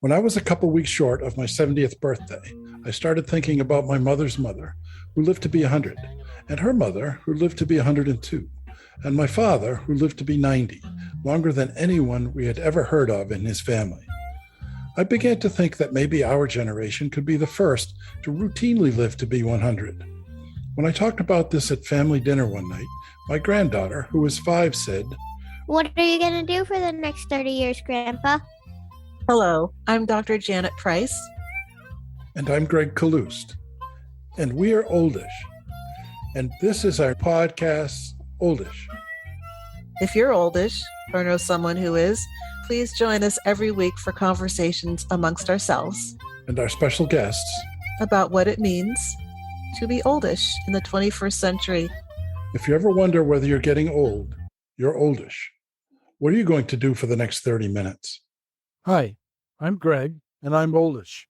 When I was a couple weeks short of my 70th birthday, I started thinking about my mother's mother, who lived to be 100, and her mother, who lived to be 102, and my father, who lived to be 90, longer than anyone we had ever heard of in his family. I began to think that maybe our generation could be the first to routinely live to be 100. When I talked about this at family dinner one night, my granddaughter, who was 5, said, "What are you going to do for the next 30 years, Grandpa?" Hello, I'm Dr. Janet Price. And I'm Greg Kaloust. And we are Oldish. And this is our podcast, Oldish. If you're oldish or know someone who is, please join us every week for conversations amongst ourselves And our special guests about what it means to be oldish in the 21st century. If you ever wonder whether you're getting old, you're oldish. What are you going to do for the next 30 minutes? Hi, I'm Greg, and I'm oldish.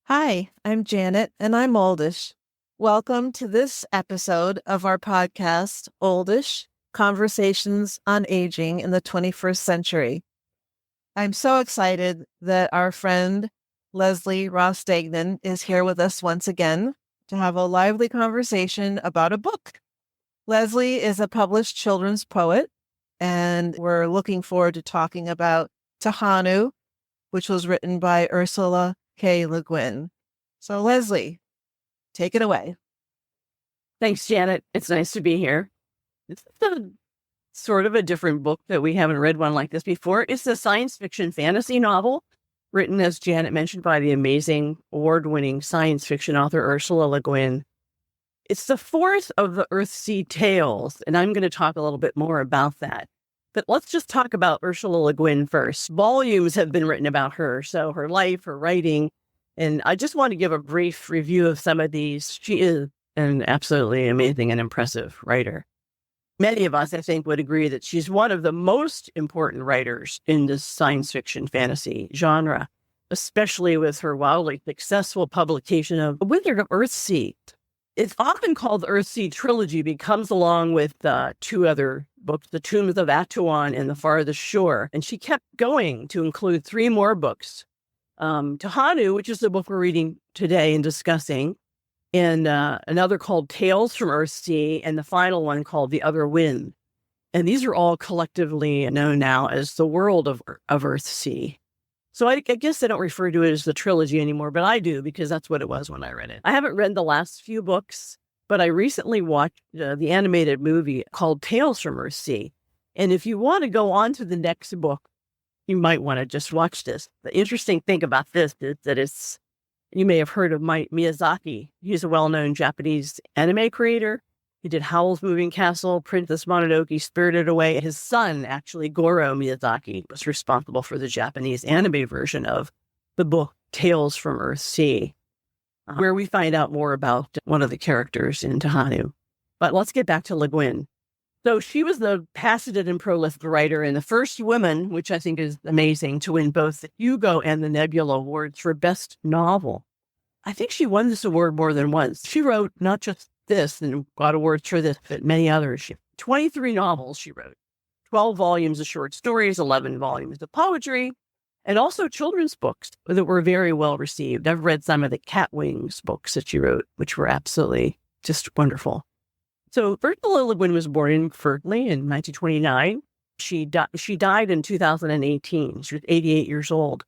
Hi, I'm Janet, and I'm oldish. Welcome to this episode of our podcast, Oldish, Conversations on Aging in the 21st Century. I'm so excited that our friend Leslie Ross-Degnan is here with us once again to have a lively conversation about a book. Leslie is a published children's poet, and we're looking forward to talking about Tehanu, which was written by Ursula K. LeGuin. So Leslie, take it away. Thanks, Janet. It's nice to be here. It's sort of a different book that we haven't read one like this before. It's a science fiction fantasy novel written, as Janet mentioned, by the amazing award-winning science fiction author Ursula Le Guin. It's the fourth of the Earthsea tales, and I'm going to talk a little bit more about that. But let's just talk about Ursula Le Guin first. Volumes have been written about her, so her life, her writing, and I just want to give a brief review of some of these. She is an absolutely amazing and impressive writer. Many of us, I think, would agree that she's one of the most important writers in the science fiction fantasy genre, especially with her wildly successful publication of The Wizard of Earthsea. It's often called the Earthsea trilogy because it comes along with two other books, The Tombs of Atuan and The Farthest Shore. And she kept going to include 3 more books. Tehanu, which is the book we're reading today and discussing, and another called Tales from Earthsea, and the final one called The Other Wind. And these are all collectively known now as the world of Earthsea. So I guess I don't refer to it as the trilogy anymore, but I do because that's what it was when I read it. I haven't read the last few books, but I recently watched the animated movie called Tales from Earthsea. And if you want to go on to the next book, you might want to just watch this. The interesting thing about this is that you may have heard of Miyazaki. He's a well-known Japanese anime creator. He did Howl's Moving Castle, Princess Mononoke, Spirited Away. His son, actually, Goro Miyazaki, was responsible for the Japanese anime version of the book Tales from Earthsea, where we find out more about one of the characters in Tehanu. But let's get back to Le Guin. So she was the passionate and prolific writer and the first woman, which I think is amazing, to win both the Hugo and the Nebula Awards for Best Novel. I think she won this award more than once. She wrote not just this and got awards for this, but many others. 23 novels she wrote, 12 volumes of short stories, 11 volumes of poetry, and also children's books that were very well received. I've read some of the Cat Wings books that she wrote, which were absolutely just wonderful. So Ursula Le Guin was born in Berkeley in 1929. She died in 2018. She was 88 years old.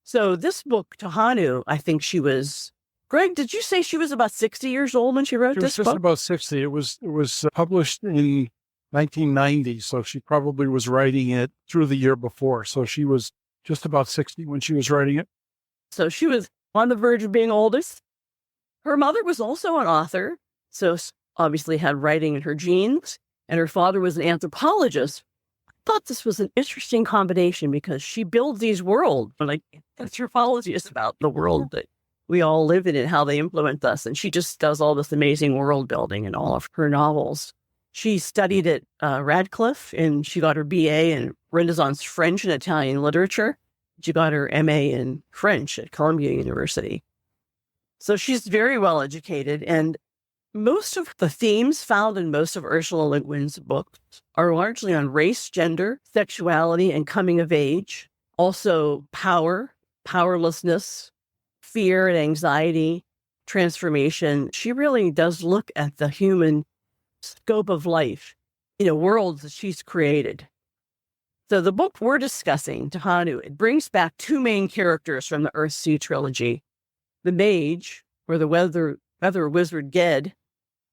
So this book, Tehanu, I think she was... Greg, did you say she was about 60 years old when she wrote this book? She was just about 60. It was published in 1990, so she probably was writing it through the year before. So she was just about 60 when she was writing it. So she was on the verge of being oldest. Her mother was also an author, so obviously had writing in her genes, and her father was an anthropologist. I thought this was an interesting combination because she builds these worlds. Like, anthropology is about the world that we all live in and how they influence us. And she just does all this amazing world building in all of her novels. She studied at Radcliffe, and she got her BA in Renaissance French and Italian literature. She got her MA in French at Columbia University. So she's very well educated, and most of the themes found in most of Ursula Le Guin's books are largely on race, gender, sexuality, and coming of age. Also power, powerlessness, fear and anxiety, transformation. She really does look at the human scope of life in a world that she's created. So the book we're discussing, Tehanu, it brings back two main characters from the Earthsea trilogy. The mage, or the weather wizard Ged,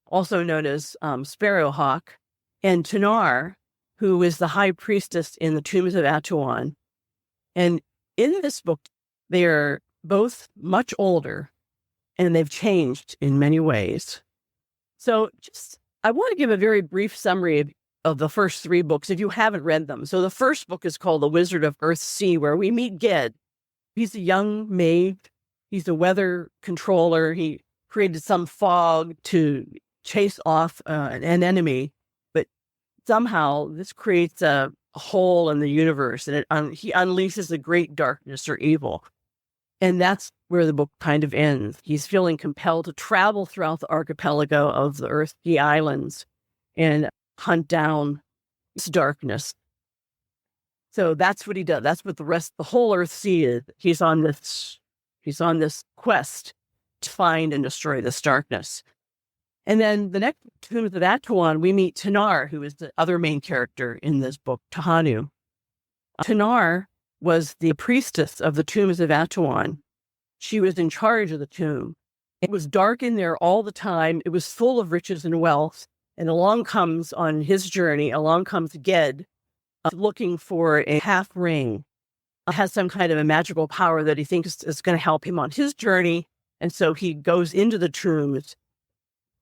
also known as Sparrowhawk, and Tanar, who is the high priestess in the tombs of Atuan. And in this book, they are both much older, and they've changed in many ways. So I want to give a very brief summary of the first three books if you haven't read them. So the first book is called The Wizard of Earthsea, where we meet Ged. He's a young mage. He's a weather controller. He created some fog to chase off an enemy, but somehow this creates a hole in the universe, and he unleashes a great darkness or evil. And that's where the book kind of ends. He's feeling compelled to travel throughout the archipelago of the Earthsea Islands and hunt down this darkness. So that's what he does. That's what the whole Earthsea is. He's on this quest to find and destroy this darkness. And then the next Tombs of Atuan, we meet Tanar, who is the other main character in this book, Tehanu. Tanar was the priestess of the tombs of Atuan. She was in charge of the tomb. It was dark in there all the time. It was full of riches and wealth. And along comes Ged, looking for a half ring. Has some kind of a magical power that he thinks is going to help him on his journey. And so he goes into the tombs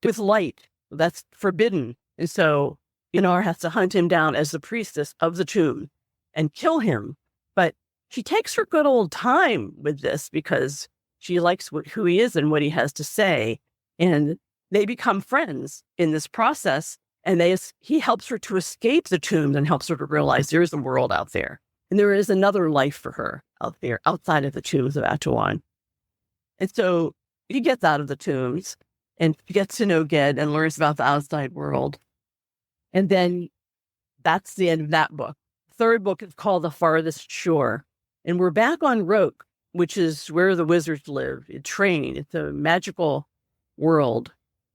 with light. That's forbidden. And so Tanar has to hunt him down as the priestess of the tomb and kill him. But she takes her good old time with this because she likes who he is and what he has to say. And they become friends in this process. And he helps her to escape the tombs and helps her to realize there is a world out there. And there is another life for her out there, outside of the tombs of Atuan. And so he gets out of the tombs and gets to know Ged and learns about the outside world. And then that's the end of that book. Third book is called The Farthest Shore. And we're back on Roke, which is where the wizards live. It's a magical world.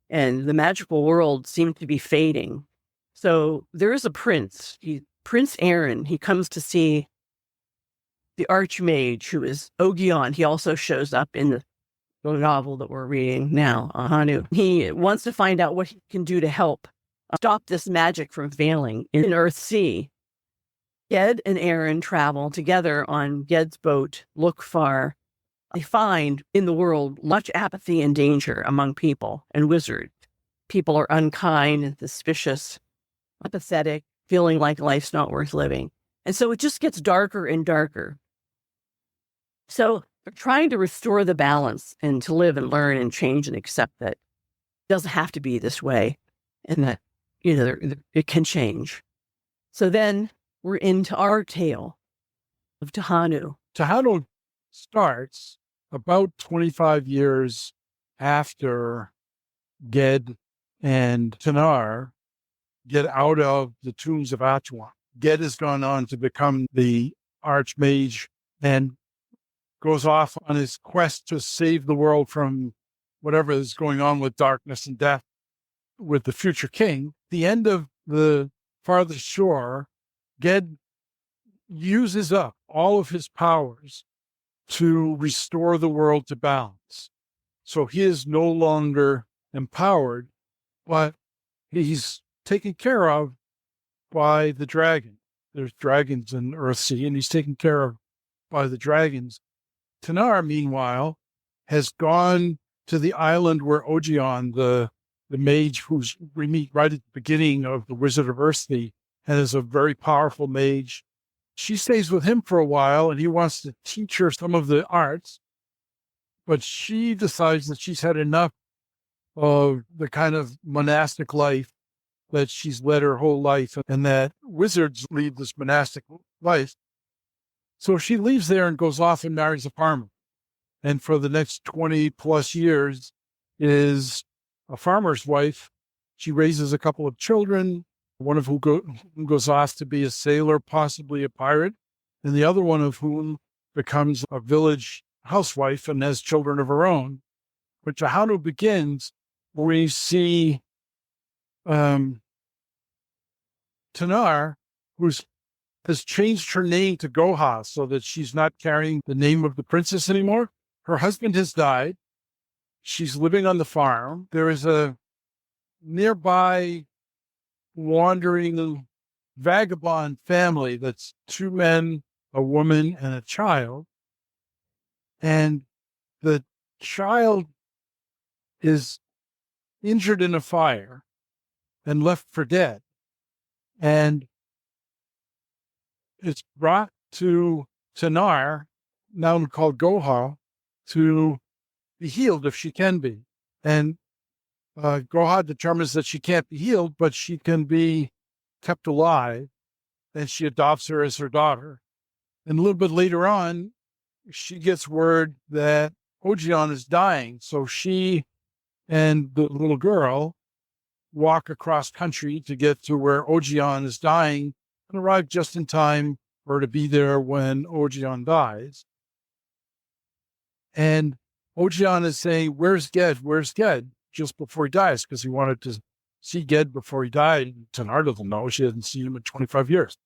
And the magical world seemed to be fading. So there is a prince. Prince Aaron. He comes to see the Archmage, who is Ogion. He also shows up in the novel that we're reading now, Tehanu. He wants to find out what he can do to help stop this magic from failing in Earthsea. Ged and Aaron travel together on Ged's boat, look far. They find in the world much apathy and danger among people and wizards. People are unkind and suspicious, apathetic, feeling like life's not worth living. And so it just gets darker and darker. So they're trying to restore the balance and to live and learn and change and accept that it doesn't have to be this way and that, it can change. So then we're into our tale of Tehanu. Tehanu starts about 25 years after Ged and Tanar get out of the tombs of Atuan. Ged has gone on to become the Archmage and goes off on his quest to save the world from whatever is going on with darkness and death with the future king. The end of The Farthest Shore, Ged uses up all of his powers to restore the world to balance. So he is no longer empowered, but he's taken care of by the dragon. There's dragons in Earthsea, and he's taken care of by the dragons. Tanar, meanwhile, has gone to the island where Ogion, the mage who's we meet right at the beginning of The Wizard of Earthsea, and is a very powerful mage. She stays with him for a while, and he wants to teach her some of the arts, but she decides that she's had enough of the kind of monastic life that she's led her whole life, and that wizards lead this monastic life. So she leaves there and goes off and marries a farmer. And for the next 20 plus years is a farmer's wife. She raises a couple of children, one of whom goes off to be a sailor, possibly a pirate, and the other one of whom becomes a village housewife and has children of her own. But Tehanu begins where we see Tanar, has changed her name to Goha so that she's not carrying the name of the princess anymore. Her husband has died. She's living on the farm. There is a nearby wandering vagabond family that's 2 men, a woman, and a child. And the child is injured in a fire and left for dead. And it's brought to Tanar, now called Goha, to be healed if she can be. And Goha determines that she can't be healed, but she can be kept alive, and she adopts her as her daughter. And a little bit later on, she gets word that Ojion is dying. So she and the little girl walk across country to get to where Ojion is dying and arrive just in time for her to be there when Ojion dies. And Ojion is saying, "Where's Ged? Where's Ged?" just before he dies, because he wanted to see Ged before he died. Tanar doesn't know. She hasn't seen him in 25 years.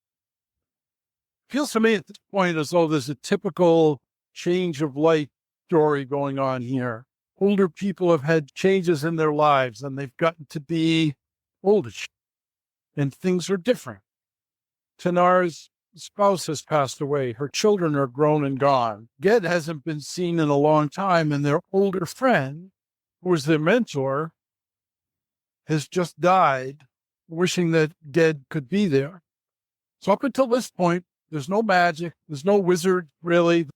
Feels to me at this point as though there's a typical change of life story going on here. Older people have had changes in their lives and they've gotten to be oldish, and things are different. Tanar's spouse has passed away. Her children are grown and gone. Ged hasn't been seen in a long time, and their older friend, who was their mentor, has just died, wishing that Ged could be there. So up until this point, there's no magic. There's no wizard, really.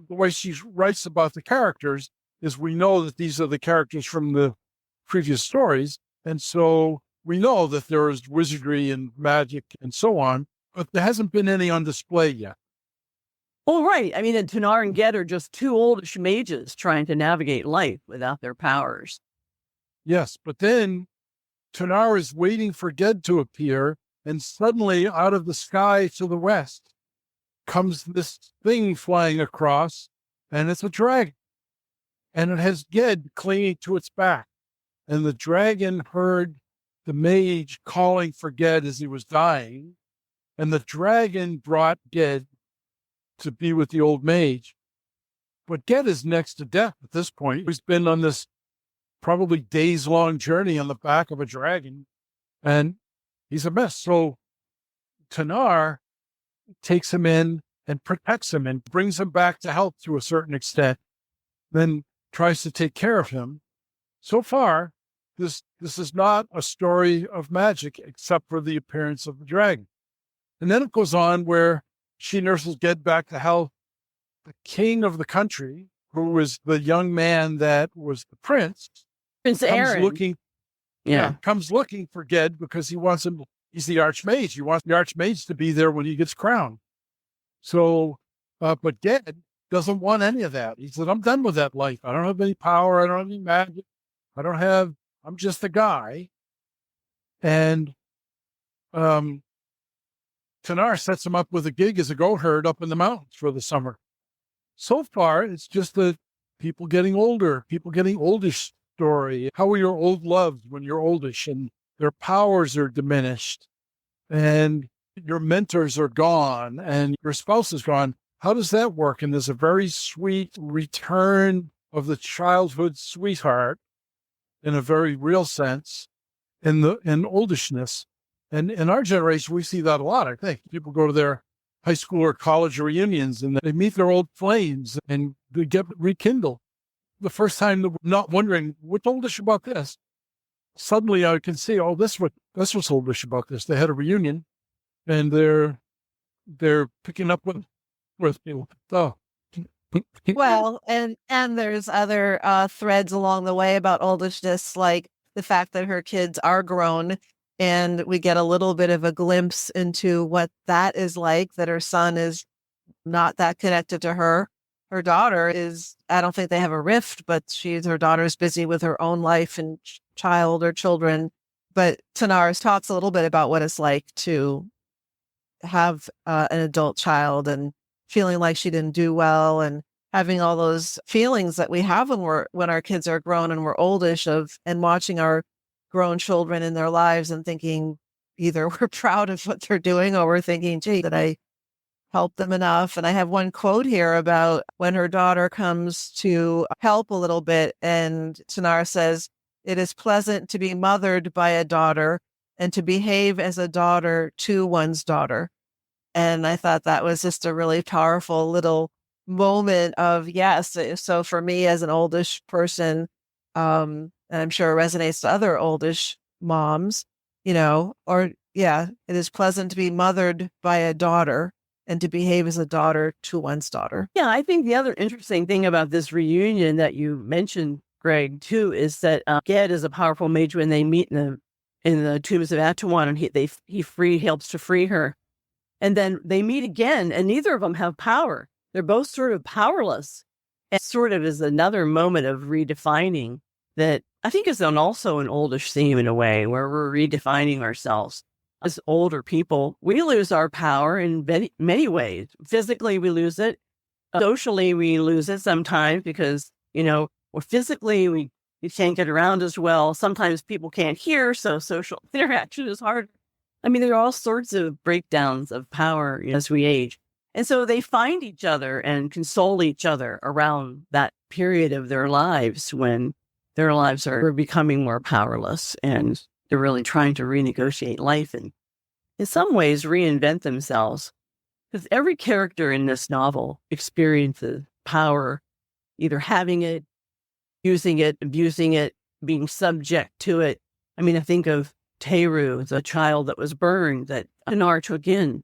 The way she writes about the characters is we know that these are the characters from the previous stories. And so we know that there is wizardry and magic and so on, but there hasn't been any on display yet. Well, right. I mean, and Tanar and Ged are just 2 oldish mages trying to navigate life without their powers. Yes, but then Tanar is waiting for Ged to appear, and suddenly out of the sky to the west comes this thing flying across, and it's a dragon. And it has Ged clinging to its back. And the dragon heard the mage calling for Ged as he was dying. And the dragon brought Ged to be with the old mage. But Ged is next to death at this point. He's been on this probably days-long journey on the back of a dragon, and he's a mess. So Tanar takes him in and protects him and brings him back to health to a certain extent, then tries to take care of him. So far, this is not a story of magic except for the appearance of the dragon. And then it goes on where she nurses Ged back to health. The king of the country, who was the young man that was the prince, Prince Aaron. Comes looking for Ged because he wants him. He's the archmage. He wants the archmage to be there when he gets crowned. So, but Ged doesn't want any of that. He said, "I'm done with that life. I don't have any power. I don't have any magic. I'm just a guy." And Tanar sets him up with a gig as a goat herd up in the mountains for the summer. So far, it's just the people getting older, people getting oldish story. How are your old loves when you're oldish and their powers are diminished and your mentors are gone and your spouse is gone? How does that work? And there's a very sweet return of the childhood sweetheart in a very real sense in oldishness. And in our generation, we see that a lot, I think. People go to their high school or college reunions and they meet their old flames and they get rekindled. The first time they're not wondering, what's oldish about this? Suddenly I can see, that's what's oldish about this. They had a reunion and they're picking up with people. Oh. Well, and there's other threads along the way about oldishness, like the fact that her kids are grown, and we get a little bit of a glimpse into what that is like, that her son is not that connected to her. Her daughter is, I don't think they have a rift, but her daughter is busy with her own life and child or children. But Tanar talks a little bit about what it's like to have an adult child, and feeling like she didn't do well and having all those feelings that we have when our kids are grown and we're oldish and watching our grown children in their lives and thinking either we're proud of what they're doing or we're thinking, gee, did I help them enough? And I have one quote here about when her daughter comes to help a little bit, and Tanar says, "It is pleasant to be mothered by a daughter and to behave as a daughter to one's daughter." And I thought that was just a really powerful little moment of, yes. So for me as an oldish person, and I'm sure it resonates to other oldish moms, it is pleasant to be mothered by a daughter and to behave as a daughter to one's daughter. Yeah, I think the other interesting thing about this reunion that you mentioned, Greg, too, is that Ged is a powerful mage when they meet in the tombs of Atuan, and he helps to free her. And then they meet again, and neither of them have power. They're both sort of powerless. And sort of is another moment of redefining that I think is also an oldish theme in a way, where we're redefining ourselves. As older people, we lose our power in many ways. Physically, we lose it. Socially, we lose it sometimes because, or physically, we can't get around as well. Sometimes people can't hear, so social interaction is hard. I mean, there are all sorts of breakdowns of power as we age. And so they find each other and console each other around that period of their lives when their lives are becoming more powerless and they're really trying to renegotiate life and in some ways reinvent themselves. Because every character in this novel experiences power, either having it, using it, abusing it, being subject to it. I mean, I think of Tehru, the child that was burned that Anar took in.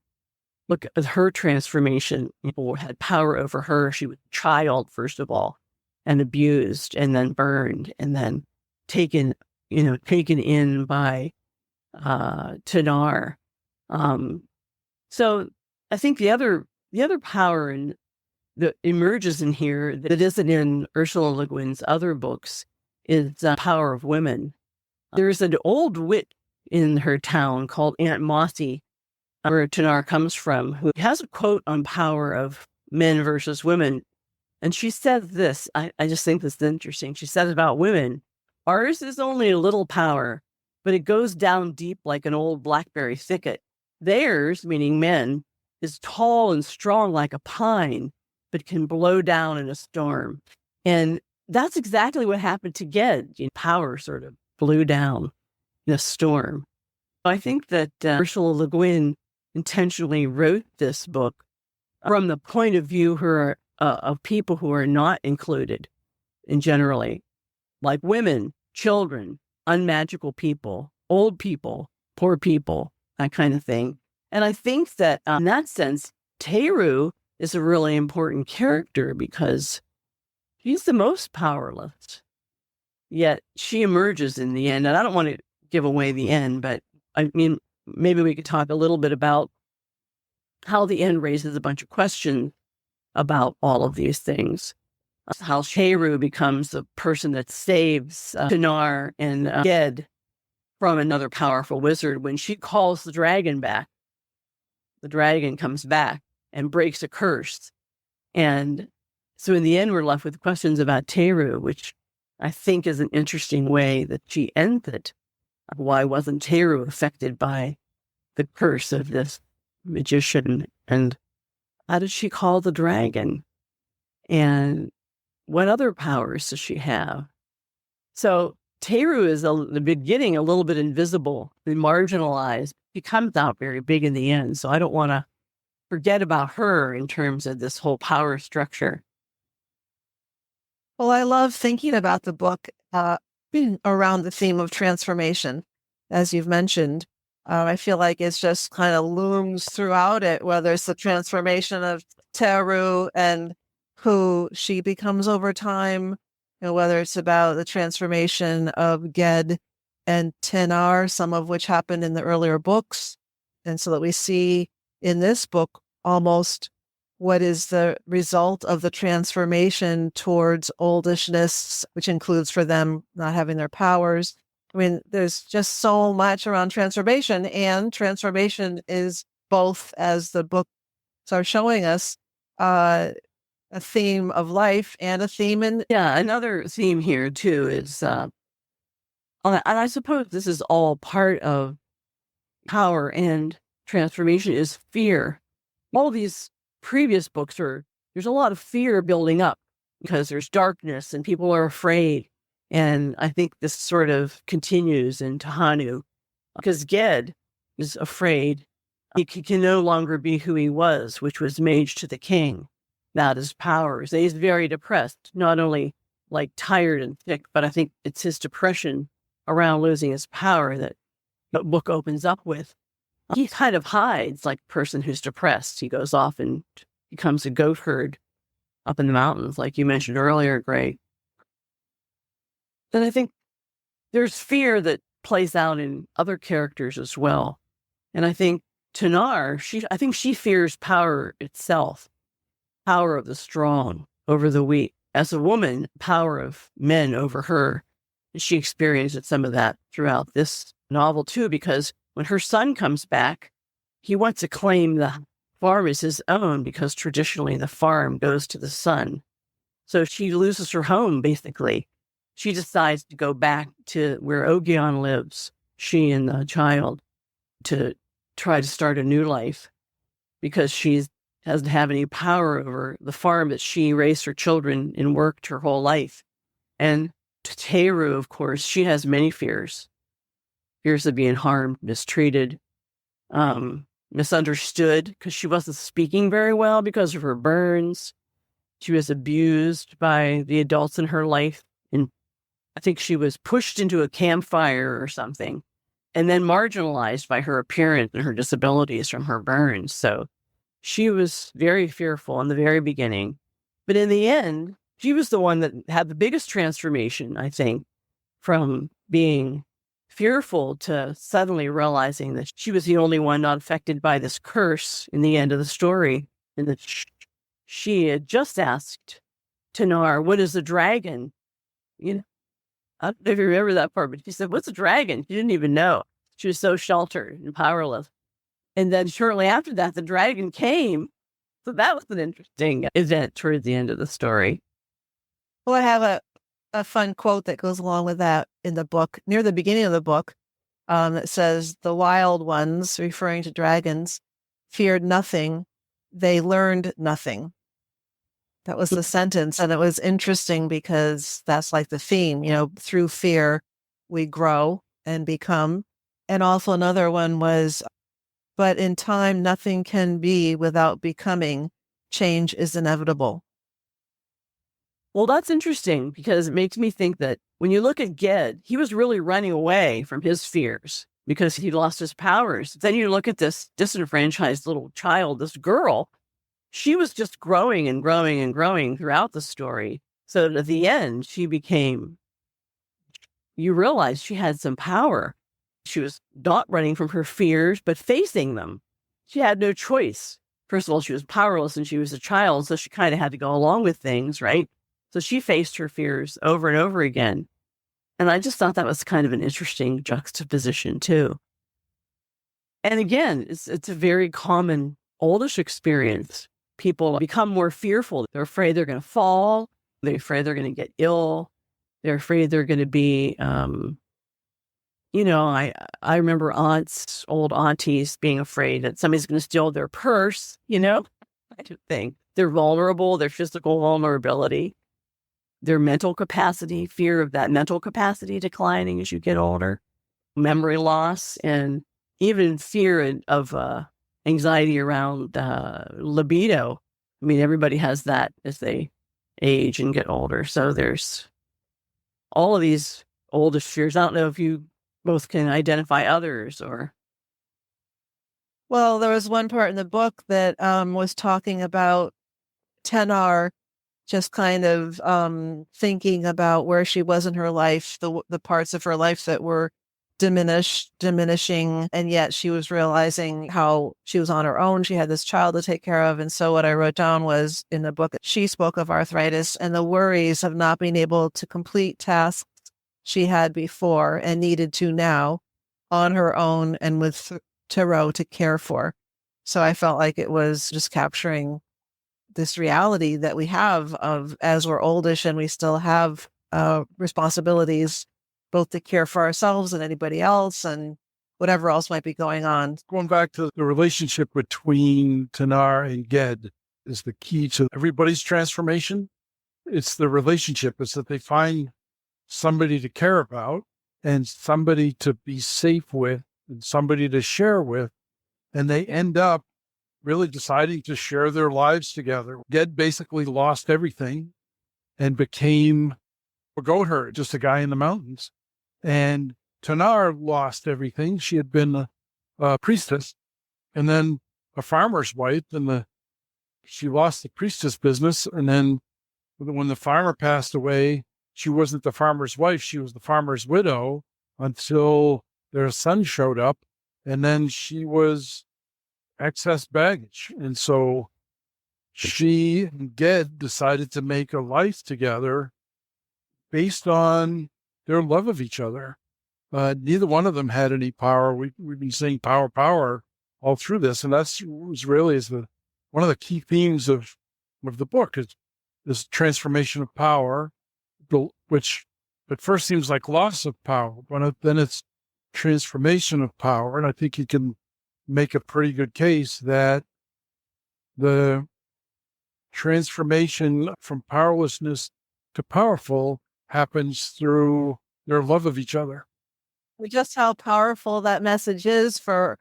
Look at her transformation. People had power over her. She was a child, first of all, and abused, and then burned, and then taken in by Tanar. So I think the other power that emerges in here that isn't in Ursula Le Guin's other books is the power of women. There's an old wit in her town called Aunt Mossy, where Tanar comes from, who has a quote on power of men versus women. And she says this, I just think this is interesting. She says about women, "Ours is only a little power, but it goes down deep like an old blackberry thicket. Theirs," meaning men, "is tall and strong like a pine, but can blow down in a storm." And that's exactly what happened to Ged. Power sort of blew down in a storm. I think that Ursula Le Guin intentionally wrote this book from the point of view of people who are not included in generally, like women, children, unmagical people, old people, poor people, that kind of thing. And I think that in that sense, Tehru is a really important character because she's the most powerless. Yet she emerges in the end. And I don't want to give away the end, but I mean, maybe we could talk a little bit about how the end raises a bunch of questions about all of these things. How Tehru becomes the person that saves Tanar and Ged from another powerful wizard. When she calls the dragon back, the dragon comes back and breaks a curse. And so in the end, we're left with questions about Tehru, which I think is an interesting way that she ends it. Why wasn't Tehru affected by the curse of this magician? And how did she call the dragon? And what other powers does she have? So Tehru is the beginning a little bit invisible and marginalized. She comes out very big in the end. So I don't want to forget about her in terms of this whole power structure. Well, I love thinking about the book around the theme of transformation, as you've mentioned. I feel like it's just kind of looms throughout it, whether it's the transformation of Tehru and who she becomes over time, whether it's about the transformation of Ged and Tanar, some of which happened in the earlier books. And so that we see in this book almost what is the result of the transformation towards oldishness, which includes for them not having their powers. I mean, there's just so much around transformation, and transformation is both, as the books are showing us, a theme of life and a theme in. Yeah, another theme here too is, and I suppose this is all part of power and transformation, is fear. All these previous books there's a lot of fear building up because there's darkness and people are afraid. And I think this sort of continues in Tehanu because Ged is afraid. He can no longer be who he was, which was mage to the king. That is powers. He's very depressed, not only like tired and thick, but I think it's his depression around losing his power that the book opens up with. He kind of hides like a person who's depressed. He goes off and becomes a goat herd up in the mountains, like you mentioned earlier, Greg. And I think there's fear that plays out in other characters as well. And I think Tanar, I think she fears power itself, power of the strong over the weak. As a woman, power of men over her. She experienced some of that throughout this novel too, because when her son comes back, he wants to claim the farm as his own because traditionally the farm goes to the son. So she loses her home, basically. She decides to go back to where Ogion lives, she and the child, to try to start a new life because she doesn't have any power over the farm that she raised her children and worked her whole life. And Teru, of course, she has many fears. Fears of being harmed, mistreated, misunderstood because she wasn't speaking very well because of her burns. She was abused by the adults in her life. And I think she was pushed into a campfire or something and then marginalized by her appearance and her disabilities from her burns. So she was very fearful in the very beginning. But in the end, she was the one that had the biggest transformation, I think, from being fearful to suddenly realizing that she was the only one not affected by this curse in the end of the story. And that she had just asked Tanar, what is a dragon? You know, I don't know if you remember that part, but she said, what's a dragon? She didn't even know. She was so sheltered and powerless. And then shortly after that, the dragon came. So that was an interesting event toward the end of the story. Well, I have a fun quote that goes along with that in the book, near the beginning of the book, that says, the wild ones, referring to dragons, feared nothing. They learned nothing. That was the sentence. And it was interesting because that's like the theme, through fear, we grow and become. And also another one was, but in time, nothing can be without becoming. Change is inevitable. Well, that's interesting because it makes me think that when you look at Ged, he was really running away from his fears because he lost his powers. Then you look at this disenfranchised little child, this girl, she was just growing and growing and growing throughout the story. So at the end, you realize she had some power. She was not running from her fears, but facing them. She had no choice. First of all, she was powerless and she was a child, so she kind of had to go along with things, right? So she faced her fears over and over again. And I just thought that was kind of an interesting juxtaposition too. And again, it's a very common oldish experience. People become more fearful. They're afraid they're going to fall. They're afraid they're going to get ill. They're afraid they're going to be, I remember old aunties being afraid that somebody's going to steal their purse, I don't think. They're vulnerable, their physical vulnerability, their mental capacity, fear of that mental capacity declining as you get older, memory loss, and even fear of anxiety around libido. I mean, everybody has that as they age and get older. So there's all of these oldish fears. I don't know if you both can identify others or. Well, there was one part in the book that was talking about Tanar just kind of thinking about where she was in her life, the parts of her life that were diminishing, and yet she was realizing how she was on her own. She had this child to take care of. And so what I wrote down was in the book, she spoke of arthritis and the worries of not being able to complete tasks she had before and needed to now on her own and with Tarot to care for. So I felt like it was just capturing this reality that we have of as we're oldish and we still have responsibilities both to care for ourselves and anybody else and whatever else might be going on. Going back to the relationship between Tanar and Ged is the key to everybody's transformation. It's the relationship. It's that they find somebody to care about and somebody to be safe with and somebody to share with. And they end up really deciding to share their lives together. Ged basically lost everything and became a goat herd, just a guy in the mountains. And Tanar lost everything. She had been a priestess and then a farmer's wife, and she lost the priestess business. And then when the farmer passed away, she wasn't the farmer's wife. She was the farmer's widow until their son showed up. And then she was excess baggage. And so she and Ged decided to make a life together based on their love of each other. Neither one of them had any power. We've been saying power, power all through this. And that's really one of the key themes of the book is this transformation of power, which at first seems like loss of power, but then it's transformation of power. And I think you can make a pretty good case that the transformation from powerlessness to powerful happens through their love of each other. Just how powerful that message is for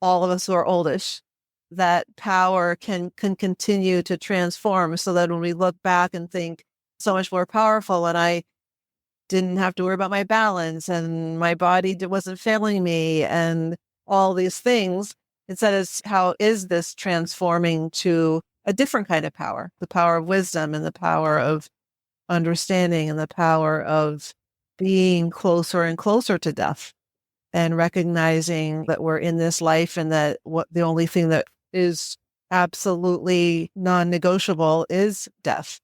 all of us who are oldish, that power can continue to transform so that when we look back and think so much more powerful and I didn't have to worry about my balance and my body wasn't failing me and all these things, instead of how is this transforming to a different kind of power, the power of wisdom and the power of understanding and the power of being closer and closer to death and recognizing that we're in this life and that the only thing that is absolutely non-negotiable is death.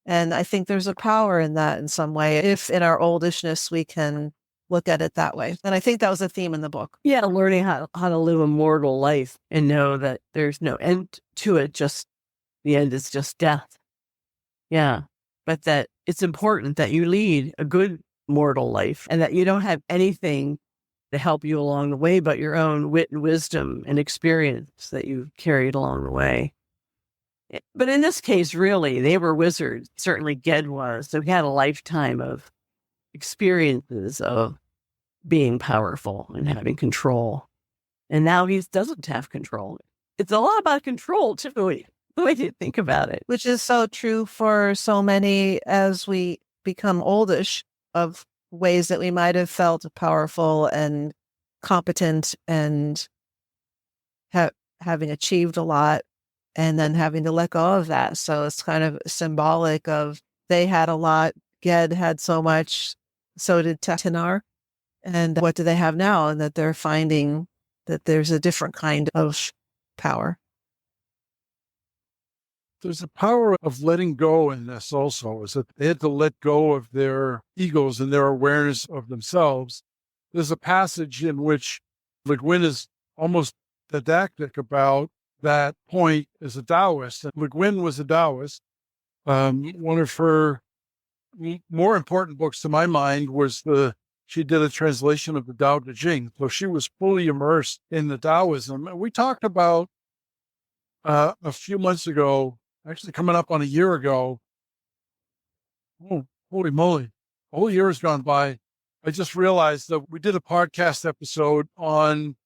And I think there's a power in that in some way, if in our oldishness we can look at it that way. And I think that was a theme in the book. Yeah, learning how to live a mortal life and know that there's no end to it, just the end is just death. Yeah, but that it's important that you lead a good mortal life and that you don't have anything to help you along the way but your own wit and wisdom and experience that you carried along the way. But in this case, really, they were wizards. Certainly Ged was. So he had a lifetime of experiences of being powerful and having control. And now he doesn't have control. It's a lot about control, too, the way you think about it. Which is so true for so many as we become oldish, of ways that we might have felt powerful and competent and having achieved a lot and then having to let go of that. So it's kind of symbolic of they had a lot, Ged had so much, so did Tanar. And what do they have now? And that they're finding that there's a different kind of power. There's a power of letting go in this also, is that they had to let go of their egos and their awareness of themselves. There's a passage in which LeGuin is almost didactic about that point as a Taoist. And LeGuin was a Taoist. One of her more important books to my mind was she did a translation of the Tao Te Ching. So she was fully immersed in the Taoism. And we talked about a few months ago, actually coming up on a year ago. Oh, holy moly. A whole year has gone by. I just realized that we did a podcast episode on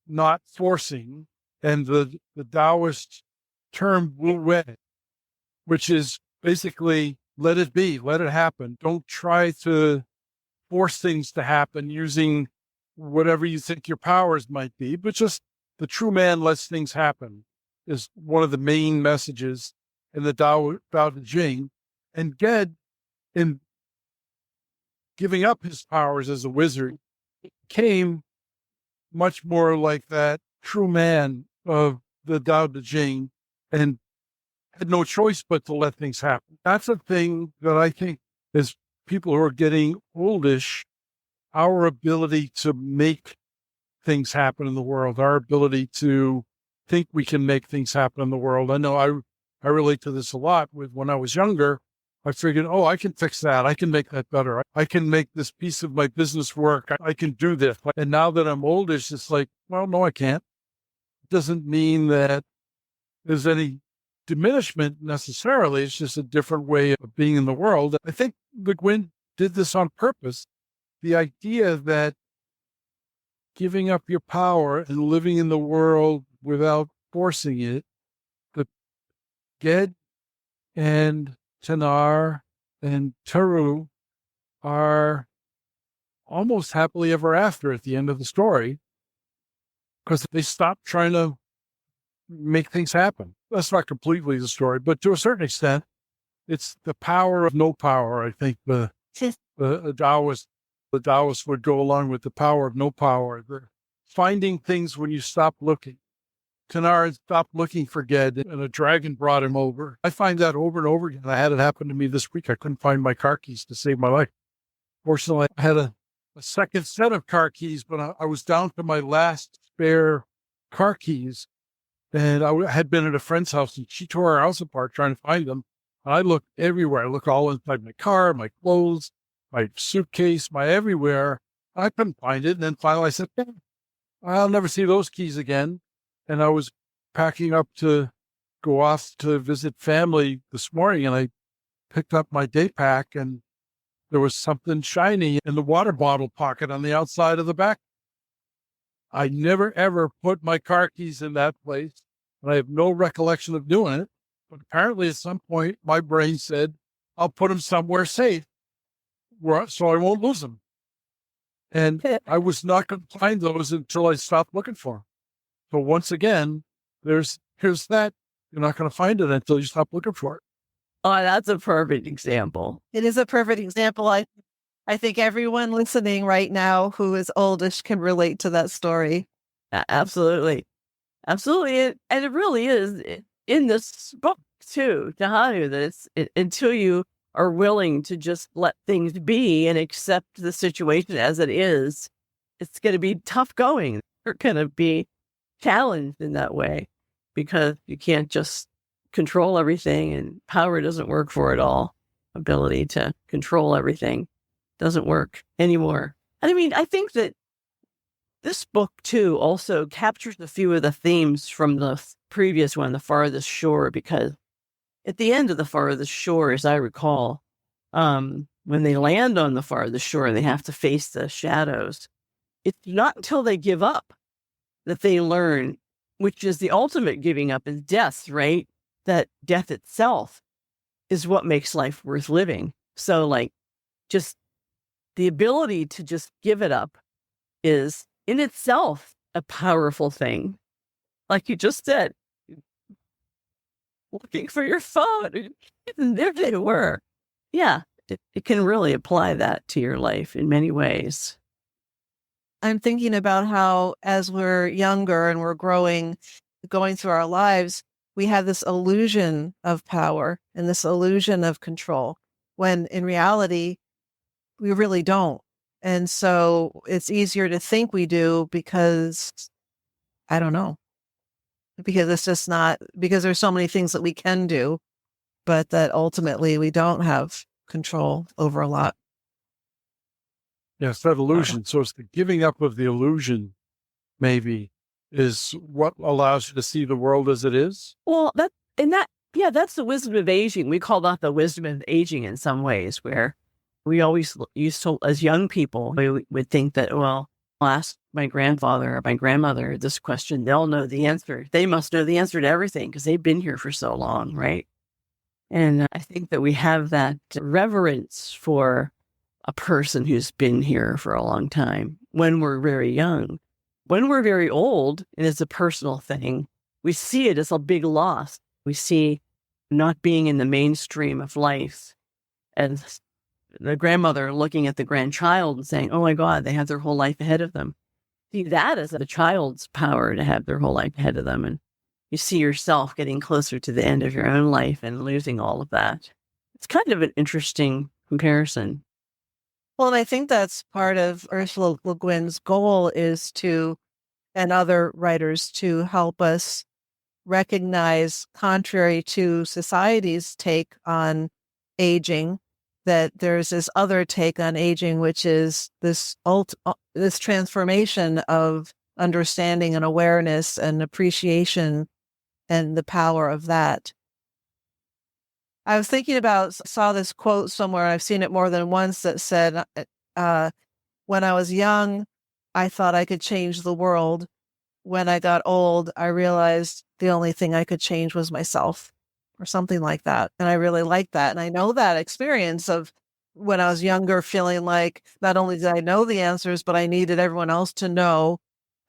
not forcing and the Taoist term wu wei, which is basically let it be, let it happen. Don't try to force things to happen using whatever you think your powers might be, but just the true man lets things happen is one of the main messages in the Tao Te Ching. And Ged, in giving up his powers as a wizard, became much more like that true man of the Tao Te Ching and had no choice but to let things happen. That's a thing that I think as people who are getting oldish, our ability to make things happen in the world, our ability to think we can make things happen in the world. I know I relate to this a lot with when I was younger. I figured, oh, I can fix that. I can make that better. I can make this piece of my business work. I can do this. And now that I'm oldish, it's like, well, no, I can't. It doesn't mean that there's any diminishment necessarily. It's just a different way of being in the world. I think LeGuin did this on purpose. The idea that giving up your power and living in the world without forcing it, the Ged and Tanar and Taru are almost happily ever after at the end of the story because they stop trying to make things happen. That's not completely the story, but to a certain extent, it's the power of no power. I think the Taoists would go along with the power of no power, the finding things when you stop looking. Tanar stopped looking for Ged, and a dragon brought him over. I find that over and over again. I had it happen to me this week. I couldn't find my car keys to save my life. Fortunately, I had a second set of car keys, but I was down to my last spare car keys. And I had been at a friend's house, and she tore her house apart trying to find them. And I looked everywhere. I looked all inside my car, my clothes, my suitcase, my everywhere. I couldn't find it. And then finally I said, I'll never see those keys again. And I was packing up to go off to visit family this morning, and I picked up my day pack, and there was something shiny in the water bottle pocket on the outside of the back. I never, ever put my car keys in that place, and I have no recollection of doing it. But apparently at some point, my brain said, I'll put them somewhere safe so I won't lose them. And I was not going to find those until I stopped looking for them. So once again, here's that. You're not going to find it until you stop looking for it. Oh, that's a perfect example. It is a perfect example. I think everyone listening right now who is oldish can relate to that story. Absolutely. Absolutely. And it really is in this book too, Tehanu, that it's until you are willing to just let things be and accept the situation as it is, it's going to be tough going. You're going to be challenged in that way because you can't just control everything, and power doesn't work for it all. Ability to control everything doesn't work anymore. And I mean, I think that this book too also captures a few of the themes from the previous one, The Farthest Shore, because at the end of The Farthest Shore, as I recall, when they land on the farthest shore, they have to face the shadows. It's not until they give up that they learn, which is the ultimate giving up, is death, right? That death itself is what makes life worth living. So like just the ability to just give it up is in itself a powerful thing. Like you just said, looking for your phone, and there they were. Yeah, it can really apply that to your life in many ways. I'm thinking about how as we're younger and we're going through our lives, we have this illusion of power and this illusion of control, when in reality, we really don't. And so it's easier to think we do because, I don't know, because it's just not, because there's so many things that we can do, but that ultimately we don't have control over a lot. Yes, that illusion. So it's the giving up of the illusion, maybe, is what allows you to see the world as it is. Well, that's the wisdom of aging. We call that the wisdom of aging in some ways, where we always used to, as young people, we would think that, well, I'll ask my grandfather or my grandmother this question, they'll know the answer. They must know the answer to everything because they've been here for so long, right? And I think that we have that reverence for a person who's been here for a long time when we're very young. When we're very old, and it's a personal thing, we see it as a big loss. We see not being in the mainstream of life as the grandmother looking at the grandchild and saying, oh my God, they have their whole life ahead of them. See that as a child's power to have their whole life ahead of them. And you see yourself getting closer to the end of your own life and losing all of that. It's kind of an interesting comparison. Well, and I think that's part of Ursula Le Guin's goal is to, and other writers, to help us recognize, contrary to society's take on aging, that there's this other take on aging, which is this this transformation of understanding and awareness and appreciation and the power of that. I was thinking about, saw this quote somewhere, I've seen it more than once, that said, when I was young, I thought I could change the world. When I got old, I realized the only thing I could change was myself, or something like that. And I really like that. And I know that experience of when I was younger, feeling like not only did I know the answers, but I needed everyone else to know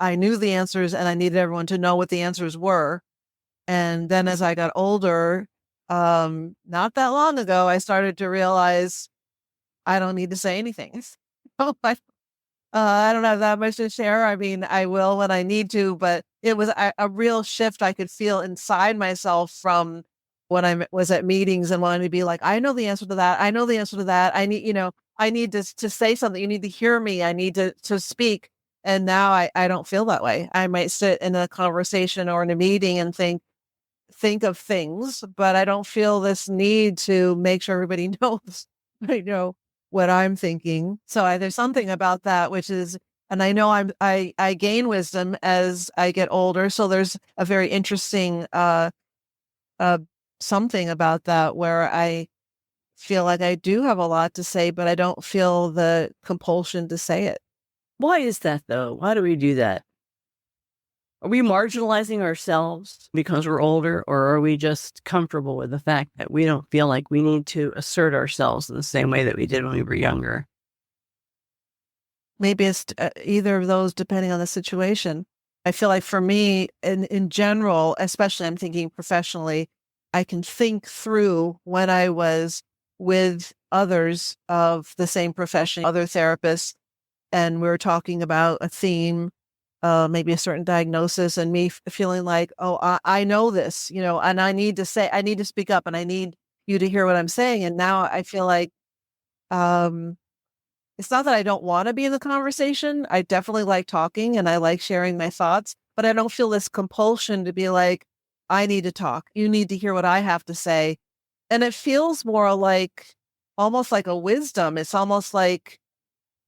I knew the answers, and I needed everyone to know what the answers were. And then as I got older, not that long ago, I started to realize I don't need to say anything. I don't have that much to share. I mean, I will when I need to, but it was a real shift I could feel inside myself from when I was at meetings and wanting to be like, I know the answer to that. I know the answer to that. I need, I need to say something. You need to hear me. I need to speak. And now I don't feel that way. I might sit in a conversation or in a meeting and think of things, but I don't feel this need to make sure everybody knows, I know what I'm thinking. So there's something about that, which is, and I know I gain wisdom as I get older. So there's a very interesting, something about that where I feel like I do have a lot to say, but I don't feel the compulsion to say it. Why is that, though? Why do we do that? Are we marginalizing ourselves because we're older, or are we just comfortable with the fact that we don't feel like we need to assert ourselves in the same way that we did when we were younger? Maybe it's either of those, depending on the situation. I feel like for me, in general, especially I'm thinking professionally, I can think through when I was with others of the same profession, other therapists, and we were talking about a theme, maybe a certain diagnosis, and me feeling like, oh, I know this, and I need to speak up, and I need you to hear what I'm saying. And now I feel like, it's not that I don't want to be in the conversation. I definitely like talking and I like sharing my thoughts, but I don't feel this compulsion to be like, I need to talk. You need to hear what I have to say. And it feels more like, almost like a wisdom. It's almost like,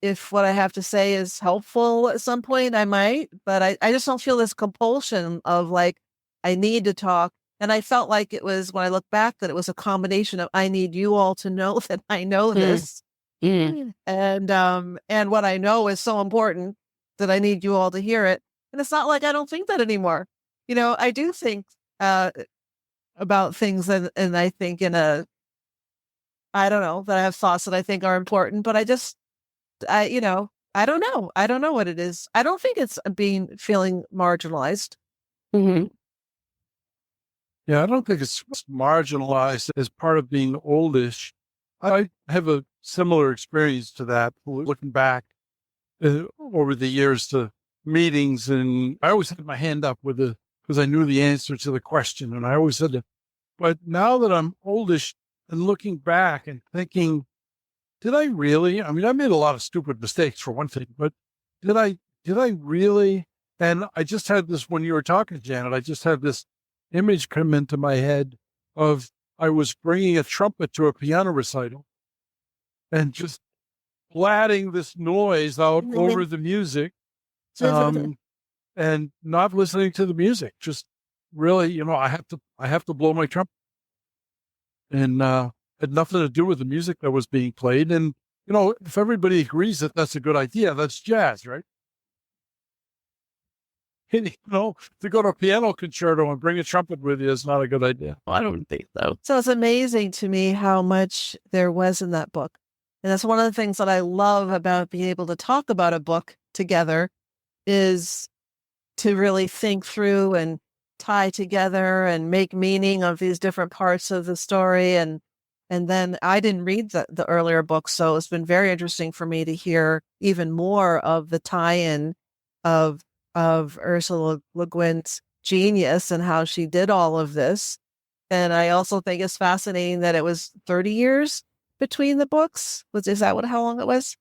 if what I have to say is helpful at some point, I might, but I just don't feel this compulsion of like, I need to talk. And I felt like it was, when I look back, that it was a combination of, I need you all to know that I know this. And what I know is so important that I need you all to hear it. And it's not like I don't think that anymore. I do think about things, and I think I don't know, that I have thoughts that I think are important, but I don't know. I don't know what it is. I don't think it's feeling marginalized. Mm-hmm. Yeah, I don't think it's marginalized as part of being oldish. I have a similar experience to that, looking back over the years to meetings, and I always had my hand up because I knew the answer to the question, and I always said it. But now that I'm oldish and looking back and thinking, did I really? I mean, I made a lot of stupid mistakes for one thing, but did I really? And I just had this, when you were talking, Janet, I just had this image come into my head of, I was bringing a trumpet to a piano recital and just blatting this noise out over the music, and not listening to the music. Just really, I have to blow my trumpet, and had nothing to do with the music that was being played. And if everybody agrees that that's a good idea, that's jazz, right? And, to go to a piano concerto and bring a trumpet with you is not a good idea. Well, I don't think so. So it's amazing to me how much there was in that book. And that's one of the things that I love about being able to talk about a book together, is to really think through and tie together and make meaning of these different parts of the story. And then I didn't read the earlier books, so it's been very interesting for me to hear even more of the tie-in of Ursula LeGuin's genius and how she did all of this. And I also think it's fascinating that it was 30 years between the books. Is that how long it was?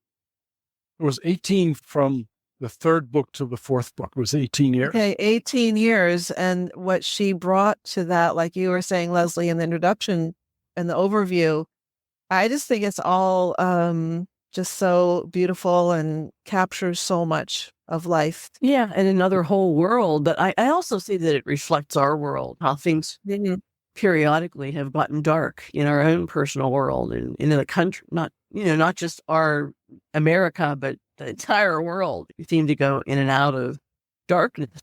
It was 18 from the third book to the fourth book. It was 18 years. Okay, 18 years. And what she brought to that, like you were saying, Leslie, in the introduction and the overview, I just think it's all just so beautiful and captures so much of life. Yeah, and another whole world. But I also see that it reflects our world, how things periodically have gotten dark in our own personal world and in the country, not just our America, but the entire world. We seem to go in and out of darkness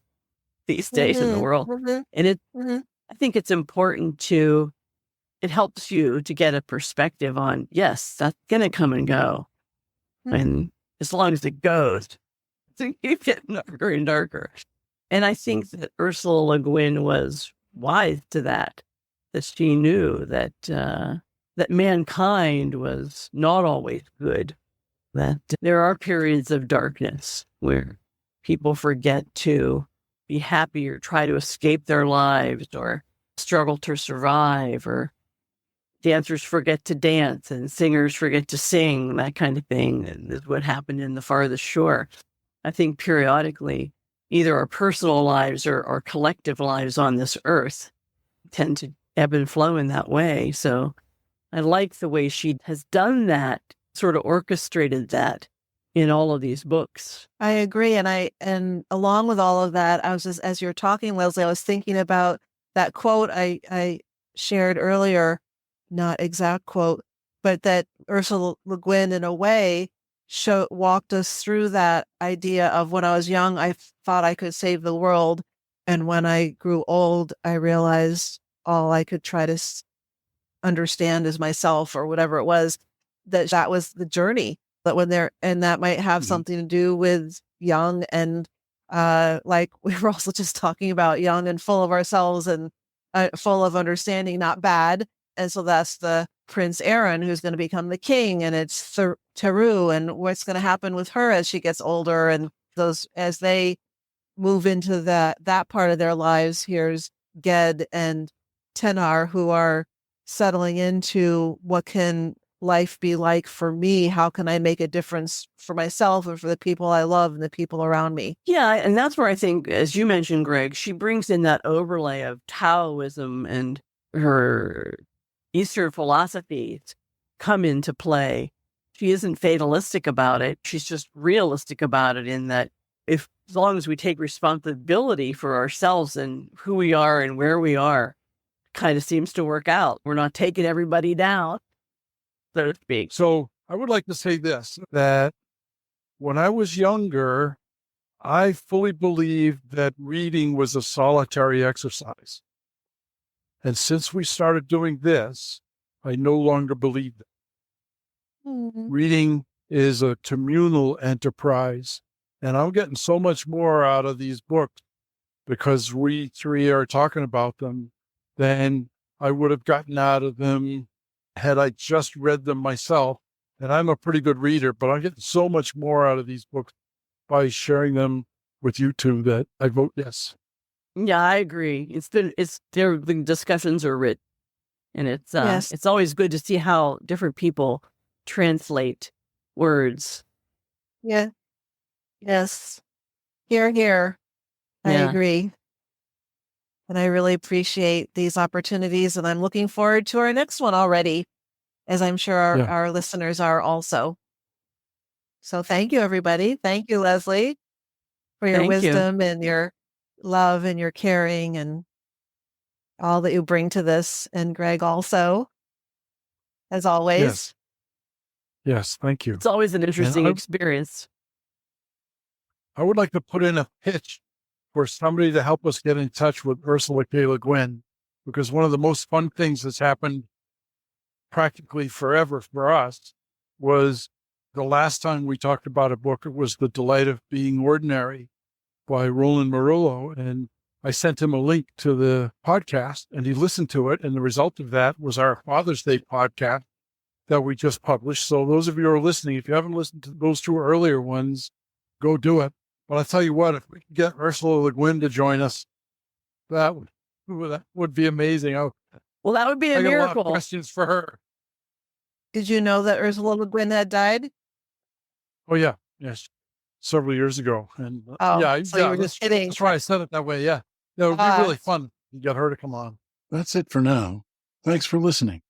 these days in the world. And I think it's important it helps you to get a perspective on, yes, that's going to come and go. And as long as it goes, you get darker and darker. And I think that Ursula Le Guin was wise to that she knew that that mankind was not always good, that there are periods of darkness where people forget to be happy or try to escape their lives or struggle to survive, or dancers forget to dance and singers forget to sing, that kind of thing. And is what happened in the farthest shore. I think periodically, either our personal lives or our collective lives on this earth tend to ebb and flow in that way. So I like the way she has done that, sort of orchestrated that in all of these books. I agree. And along with all of that, I was just, as you're talking, Leslie, I was thinking about that quote I shared earlier, not exact quote, but that Ursula Le Guin, in a way, walked us through that idea of, when I was young, I thought I could save the world. And when I grew old, I realized all I could try to understand is myself, or whatever it was, that was the journey. That and that might have something to do with young and like we were also just talking about, young and full of ourselves and full of understanding, not bad. And so that's the Prince Aaron who's going to become the king, and it's Teru, and what's going to happen with her as she gets older, and as they move into that part of their lives. Here's Ged and Tenar, who are settling into, what can life be like for me? How can I make a difference for myself and for the people I love and the people around me? Yeah, and that's where I think, as you mentioned, Greg, she brings in that overlay of Taoism, and her Eastern philosophies come into play. She isn't fatalistic about it. She's just realistic about it, in that as long as we take responsibility for ourselves and who we are and where we are, kind of seems to work out. We're not taking everybody down, so to speak. So I would like to say this, that when I was younger, I fully believed that reading was a solitary exercise. And since we started doing this, I no longer believe that. Reading is a communal enterprise. And I'm getting so much more out of these books because we three are talking about them than I would have gotten out of them had I just read them myself. And I'm a pretty good reader, but I'm getting so much more out of these books by sharing them with you two that I vote yes. Yeah, I agree. The discussions are rich, and Yes. it's always good to see how different people translate words. Yeah. Yes. Here. I Yeah. agree. And I really appreciate these opportunities, and I'm looking forward to our next one already, as I'm sure our listeners are also. So thank you, everybody. Thank you, Leslie, for your Thank you. wisdom and your love and your caring and all that you bring to this. And Greg also, as always. Yes, thank you. It's always an interesting experience. I would like to put in a pitch for somebody to help us get in touch with Ursula K. Le Guin, because one of the most fun things that's happened practically forever for us was the last time we talked about a book. It was The Delight of Being Ordinary by Roland Murillo. And I sent him a link to the podcast, and he listened to it. And the result of that was our Father's Day podcast that we just published. So those of you who are listening, if you haven't listened to those two earlier ones, go do it. But I'll tell you what, if we could get Ursula Le Guin to join us, that would be amazing. Well, that would be a I got a lot miracle. of questions for her. Did you know that Ursula Le Guin had died? Oh, yeah. Yes. several years ago. And Oh, so you were just kidding. That's why I said it that way. Yeah. It would be really fun to get her to come on. That's it for now. Thanks for listening.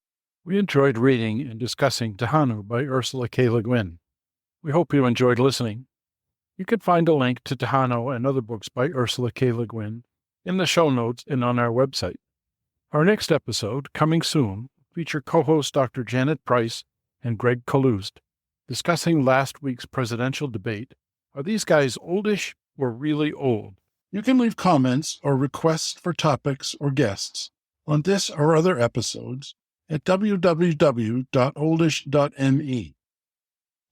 We enjoyed reading and discussing Tehanu by Ursula K. LeGuin. We hope you enjoyed listening. You can find a link to Tehanu and other books by Ursula K. LeGuin in the show notes and on our website. Our next episode, coming soon, will feature co-host Dr. Janet Price and Greg Kaloustian discussing last week's presidential debate. Are these guys oldish or really old? You can leave comments or requests for topics or guests on this or other episodes at www.oldish.me.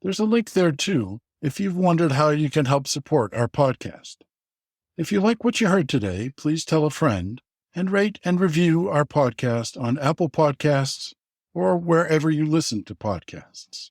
There's a link there, too, if you've wondered how you can help support our podcast. If you like what you heard today, please tell a friend and rate and review our podcast on Apple Podcasts or wherever you listen to podcasts.